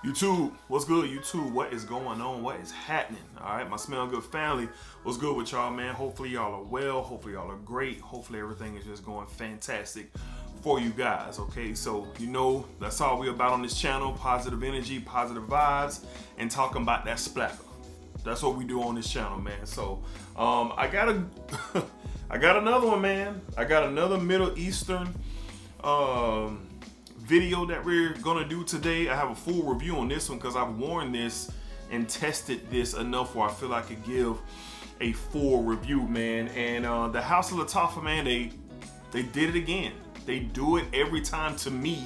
YouTube, what's good? YouTube, what is going on? What is happening? All right, my Smell Good family, what's good with y'all, man? Hopefully y'all are well. Hopefully y'all are great. Hopefully everything is just going fantastic for you guys. Okay, so that's all we about on this channel: positive energy, positive vibes, and talking about that splatter. That's what we do on this channel, man. So, I got I got another one, man. I got another Middle Eastern video that we're gonna do today. I have a full review on this one because I've worn this and tested this enough where I feel I could give a full review, man. And the House of Lattafa, man, they did it again. They do it every time to me,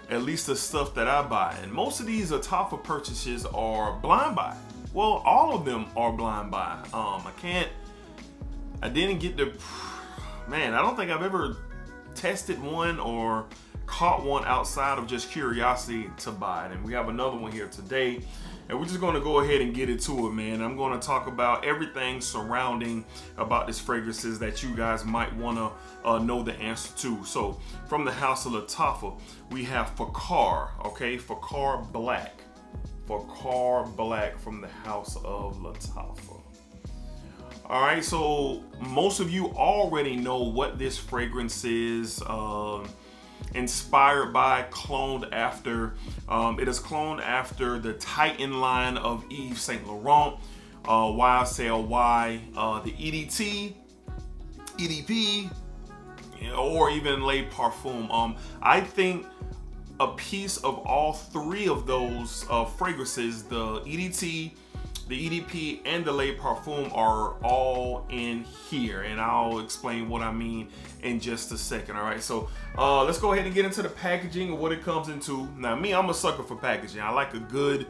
at least the stuff that I buy. And most of these Lattafa purchases are blind buy. Well, all of them are blind buy. I didn't get to, man, I don't think I've ever tested one or caught one outside of just curiosity to buy it. And we have another one here today, and we're just going to go ahead and get into it, man. I'm going to talk about everything surrounding about this fragrances that you guys might want to know the answer to. So from the House of Lattafa, we have Fakhar, okay? Fakhar Black from the House of Lattafa. All right, so most of you already know what this fragrance is. Inspired by, cloned after. It is cloned after the Titan line of Yves Saint Laurent, YSL Y, the EDP, or even Le Parfum. I think a piece of all three of those fragrances, the EDT, the EDP, and the Le Parfum, are all in here, and I'll explain what I mean in just a second. All right, so let's go ahead and get into the packaging and what it comes into. Now, me, I'm a sucker for packaging. I like a good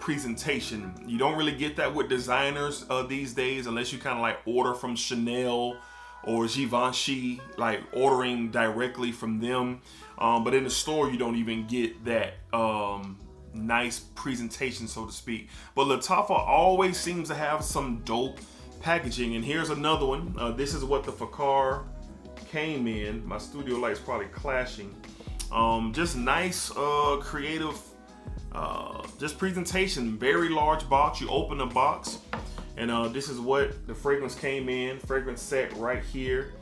presentation. You don't really get that with designers these days, unless you kind of like order from Chanel or Givenchy, like ordering directly from them. But in the store, you don't even get that nice presentation, so to speak. But Lattafa always seems to have some dope packaging, and here's another one. This is what the Fakhar came in. My studio light's probably clashing. Just nice, creative, just presentation. Very large box. You open the box, and this is what the fragrance came in. Fragrance set right here.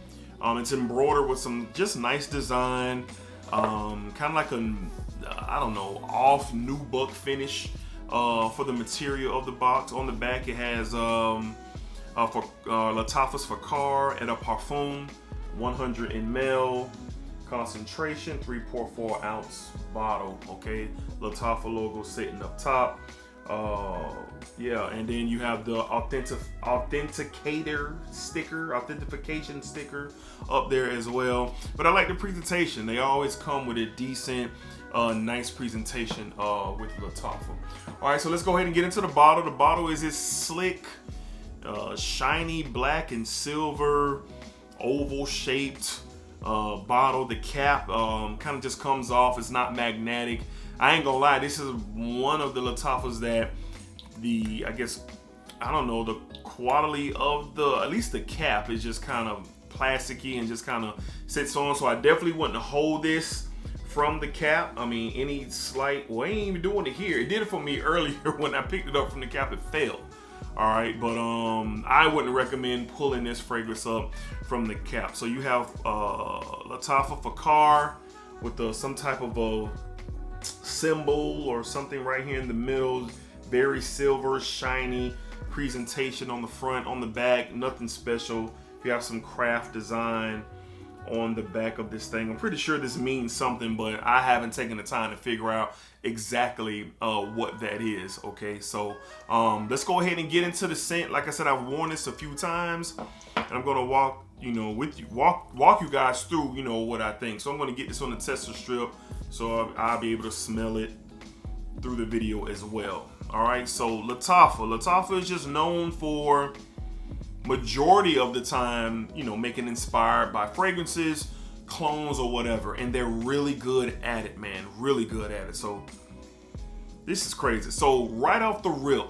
It's embroidered with some just nice design. Kind of like a, I don't know, off nubuck finish for the material of the box. On the back, it has Lattafa's Fakhar et a Parfum, 100 ml concentration, 3.4 ounce bottle. Okay, Lattafa logo sitting up top. Yeah, and then you have the authentication sticker up there as well. But I like the presentation. They always come with a decent, nice presentation with Lattafa. All right, so let's go ahead and get into the bottle. The bottle is this slick, shiny black and silver, oval shaped bottle. The cap kind of just comes off. It's not magnetic. I ain't gonna lie, this is one of the Lattafas that the quality of at least the cap is just kind of plasticky and just kind of sits on. So I definitely wouldn't hold this from the cap. I mean, any slight, well, it ain't even doing it here. It did it for me earlier when I picked it up from the cap, it failed. All right, but I wouldn't recommend pulling this fragrance up from the cap. So you have Lattafa Fakhar with some type of a symbol or something right here in the middle. Very silver, shiny presentation on the front. On the back, nothing special. You have some craft design on the back of this thing. I'm pretty sure this means something, but I haven't taken the time to figure out exactly what that is. Okay, so let's go ahead and get into the scent. Like I said, I've worn this a few times, and I'm gonna walk you guys through what I think. So I'm gonna get this on the tester strip, so I'll be able to smell it through the video as well. All right, so Lattafa is just known for, majority of the time, making inspired by fragrances, clones, or whatever, and they're really good at it, man. Really good at it. So this is crazy. So right off the rip,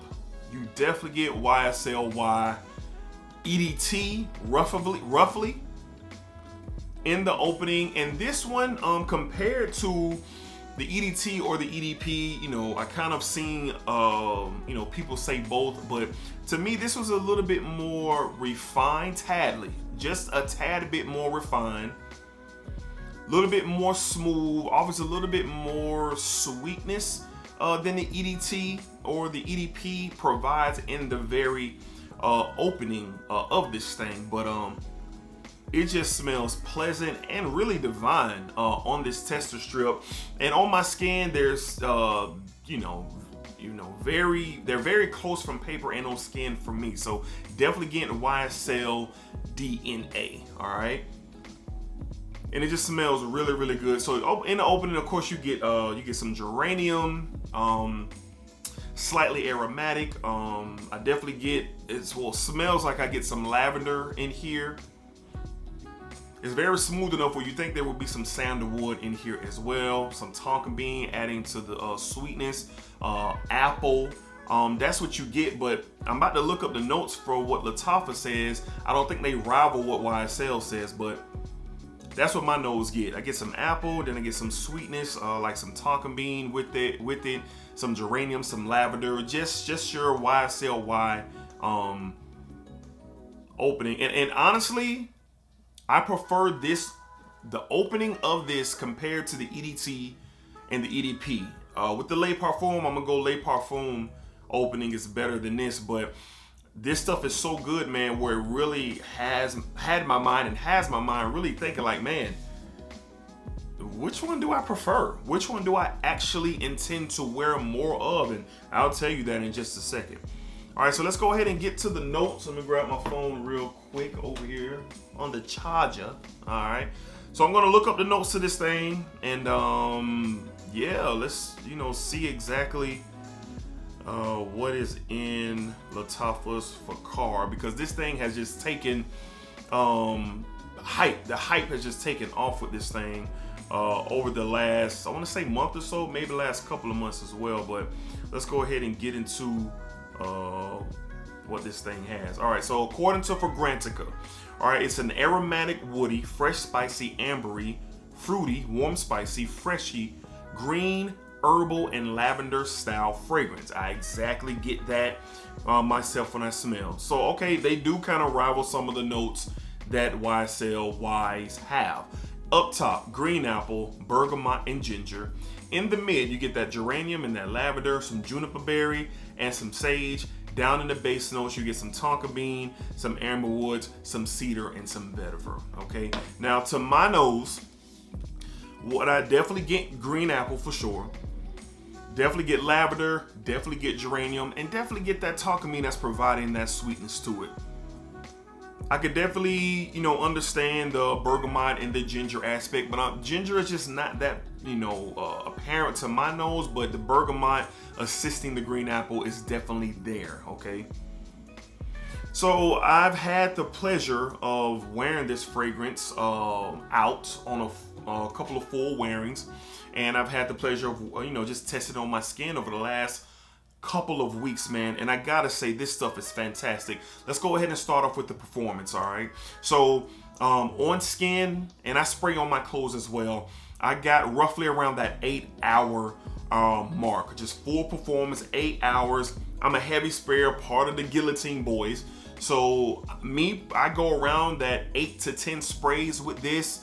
you definitely get YSL Y, EDT roughly in the opening, and this one compared to the EDT or the EDP, you know, I kind of seen, you know, people say both, but to me, this was a little bit more refined, just a tad bit more refined, a little bit more smooth, offers a little bit more sweetness than the EDT or the EDP provides in the very opening of this thing. But it just smells pleasant and really divine on this tester strip. And on my skin, there's they're very close from paper and on skin for me. So definitely getting YSL DNA. All right. And it just smells really, really good. So in the opening, of course, you get some geranium, slightly aromatic. I definitely get smells like I get some lavender in here. It's very smooth enough where you think there would be some sandalwood in here as well. Some tonka bean adding to the sweetness. Apple. That's what you get, but I'm about to look up the notes for what Lattafa says. I don't think they rival what YSL says, but that's what my nose get. I get some apple, then I get some sweetness, like some tonka bean with it, some geranium, some lavender, just your YSL opening. And honestly, I prefer the opening of this compared to the EDT and the EDP. With the Le Parfum, I'm gonna go Le Parfum opening is better than this, but this stuff is so good, man, where it really has my mind really thinking like, man, which one do I prefer? Which one do I actually intend to wear more of? And I'll tell you that in just a second. All right, so let's go ahead and get to the notes. Let me grab my phone real quick over here on the charger. All right, so I'm gonna look up the notes to this thing, and yeah, let's see exactly what is in Lattafa's Fakhar, because this thing has just taken hype. The hype has just taken off with this thing over the last, I want to say month or so, maybe the last couple of months as well. But let's go ahead and get into what this thing has. All right, so according to Fragrantica, all right, it's an aromatic, woody, fresh, spicy, ambery, fruity, warm, spicy, freshy, green, herbal, and lavender style fragrance. I exactly get that myself when I smell. So okay, they do kind of rival some of the notes that YSL Ys have. Up top, green apple, bergamot, and ginger. In the mid, you get that geranium and that lavender, some juniper berry, and some sage. Down in the base notes, you get some tonka bean, some amber woods, some cedar, and some vetiver. Okay, now to my nose, what I definitely get green apple for sure. Definitely get lavender, definitely get geranium, and definitely get that tonka bean that's providing that sweetness to it. I could definitely, understand the bergamot and the ginger aspect, but ginger is just not that, apparent to my nose, but the bergamot assisting the green apple is definitely there, okay? So I've had the pleasure of wearing this fragrance out on a couple of full wearings, and I've had the pleasure of, just testing on my skin over the last couple of weeks, man, and I gotta say this stuff is fantastic. Let's go ahead and start off with the performance. All right, so on skin, and I spray on my clothes as well, I got roughly around that 8-hour mark. Just full performance, 8 hours. I'm a heavy sprayer, part of the Guillotine Boys, so I go around that 8 to 10 sprays with this.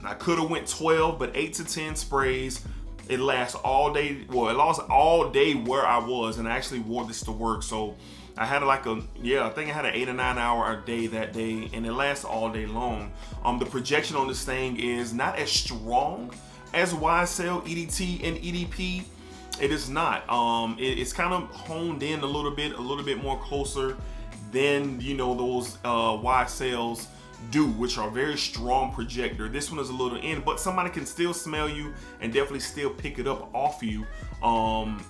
I could have went 12, but 8 to 10 sprays. It lasts all day. Well, it lasts all day where I was, and I actually wore this to work. So I had I think I had an 8 or 9 hour day that day, and it lasts all day long. The projection on this thing is not as strong as YSL EDT and EDP. It is not. It's kind of honed in a little bit more closer than those YSLs do, which are very strong projector. This one is a little in, but somebody can still smell you and definitely still pick it up off you.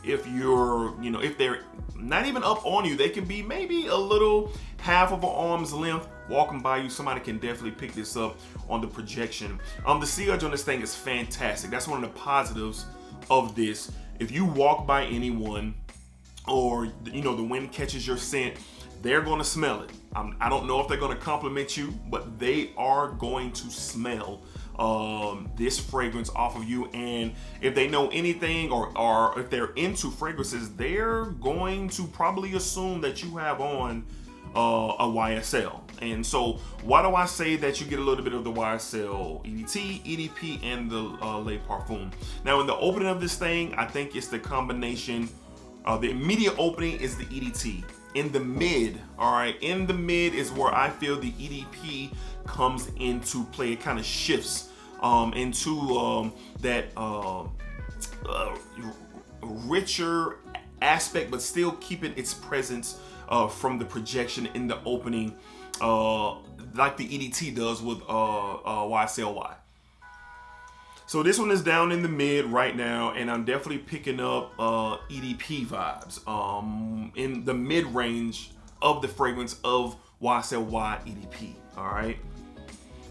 If you're, if they're not even up on you, they can be maybe a little half of an arm's length walking by you. Somebody can definitely pick this up on the projection. The sillage on this thing is fantastic. That's one of the positives of this. If you walk by anyone, or the wind catches your scent, they're going to smell it. I don't know if they're going to compliment you, but they are going to smell this fragrance off of you. And if they know anything, or if they're into fragrances, they're going to probably assume that you have on a YSL. And so why do I say that you get a little bit of the YSL EDT, EDP, and the Le Parfum? Now, in the opening of this thing, I think it's the combination. The immediate opening is the EDT. In the mid, all right, in the mid is where I feel the EDP comes into play. It kind of shifts into that richer aspect, but still keeping its presence from the projection in the opening, like the EDT does with YSLY. So this one is down in the mid right now, and I'm definitely picking up EDP vibes in the mid range of the fragrance of YSLY EDP. All right.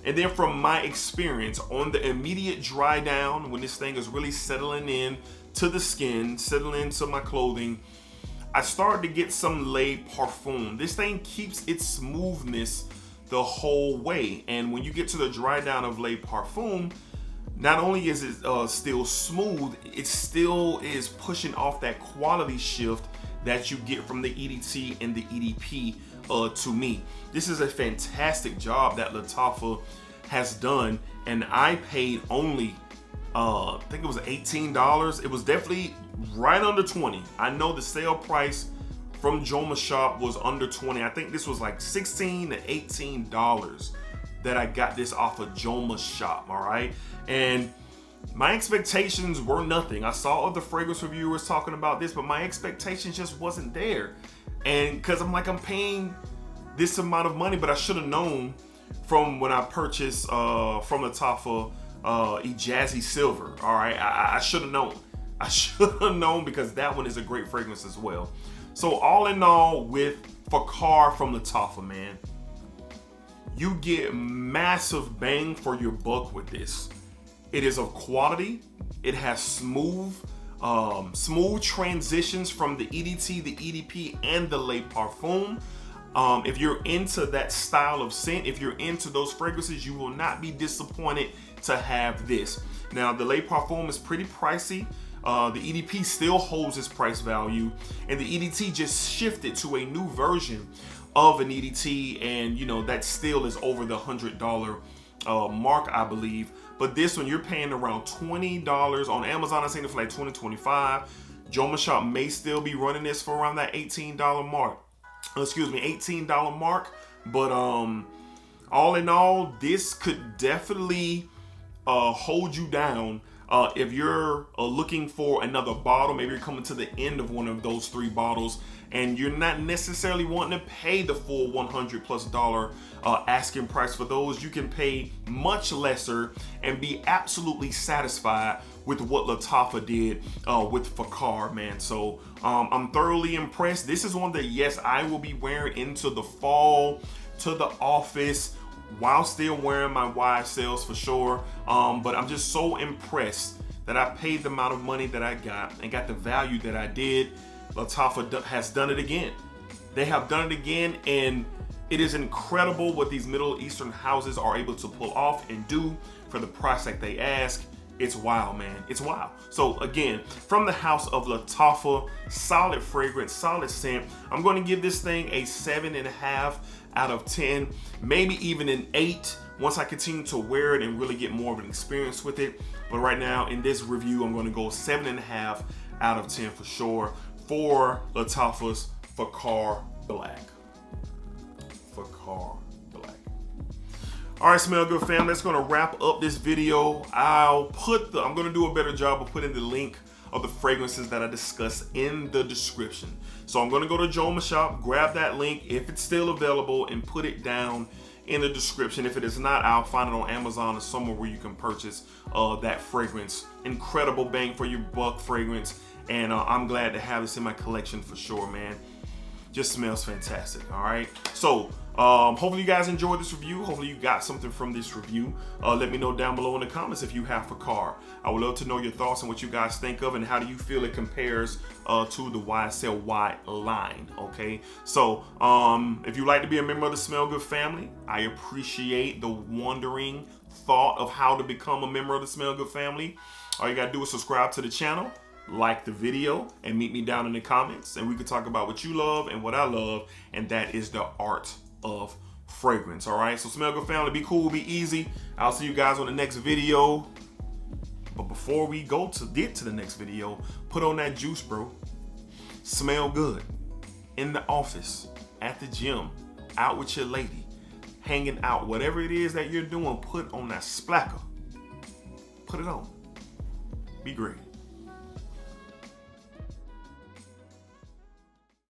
And then from my experience on the immediate dry down, when this thing is really settling in to the skin, settling into my clothing, I started to get some Le Parfum. This thing keeps its smoothness the whole way. And when you get to the dry down of Le Parfum, not only is it still smooth, it still is pushing off that quality shift that you get from the EDT and the EDP to me. This is a fantastic job that Lattafa has done, and I paid only, I think it was $18. It was definitely right under 20. I know the sale price from Joma Shop was under 20. I think this was like $16 to $18 that I got this off of Joma Shop, all right? And my expectations were nothing. I saw other fragrance reviewers talking about this, but my expectations just wasn't there. And because I'm paying this amount of money, but I should have known from when I purchased from Lattafa Jazzy Silver, all right? I should have known. I should have known, because that one is a great fragrance as well. So all in all, with Fakhar from Lattafa, man, you get massive bang for your buck with this. It is of quality. It has smooth transitions from the EDT, the EDP, and the Le Parfum. If you're into that style of scent, if you're into those fragrances, you will not be disappointed to have this. Now, the Le Parfum is pretty pricey. The EDP still holds its price value, and the EDT just shifted to a new version of an EDT, and that still is over the $100 mark, I believe. But this one, you're paying around $20 on Amazon. I've seen it for like $20, $25. Joma Shop may still be running this for around that $18 mark. $18 mark. But all in all, this could definitely hold you down. If you're looking for another bottle, maybe you're coming to the end of one of those 3 bottles, and you're not necessarily wanting to pay the full $100+ asking price for those, you can pay much lesser and be absolutely satisfied with what Lattafa did with Fakhar, man. So I'm thoroughly impressed. This is one that, yes, I will be wearing into the fall, to the office, while still wearing my YSLs for sure. But I'm just so impressed that I paid the amount of money that I got and got the value that I did. Lattafa has done it again. They have done it again, and it is incredible what these Middle Eastern houses are able to pull off and do for the price that they ask. It's wild, man. It's wild. So again, from the house of Lattafa, solid fragrance, solid scent. I'm going to give this thing a 7.5 out of 10, maybe even an 8 once I continue to wear it and really get more of an experience with it. But right now in this review, I'm going to go 7.5 out of 10 for sure for Lattafa's Fakhar Black. Fakhar Black. All right, Smell Good fam, that's gonna wrap up this video. I'm gonna do a better job of putting the link of the fragrances that I discussed in the description. So I'm gonna go to Joma Shop, grab that link if it's still available, and put it down in the description. If it is not, I'll find it on Amazon or somewhere where you can purchase that fragrance. Incredible bang for your buck fragrance, and I'm glad to have this in my collection for sure, man. Just smells fantastic. All right, so Hopefully you guys enjoyed this review. Hopefully you got something from this review. Let me know down below in the comments if you have Fakhar. I would love to know your thoughts and what you guys think of and how do you feel it compares to the YSL Y line, okay? So if you'd like to be a member of the Smell Good family, I appreciate the wondering thought of how to become a member of the Smell Good family. All you gotta do is subscribe to the channel, like the video, and meet me down in the comments, and we can talk about what you love and what I love, and that is the art of fragrance. All right, so Smell Good family, be cool, be easy. I'll see you guys on the next video. But before we get to the next video, put on that juice, bro. Smell good in the office, at the gym, out with your lady, hanging out, whatever it is that you're doing, put on that splacker. Put it on. Be great.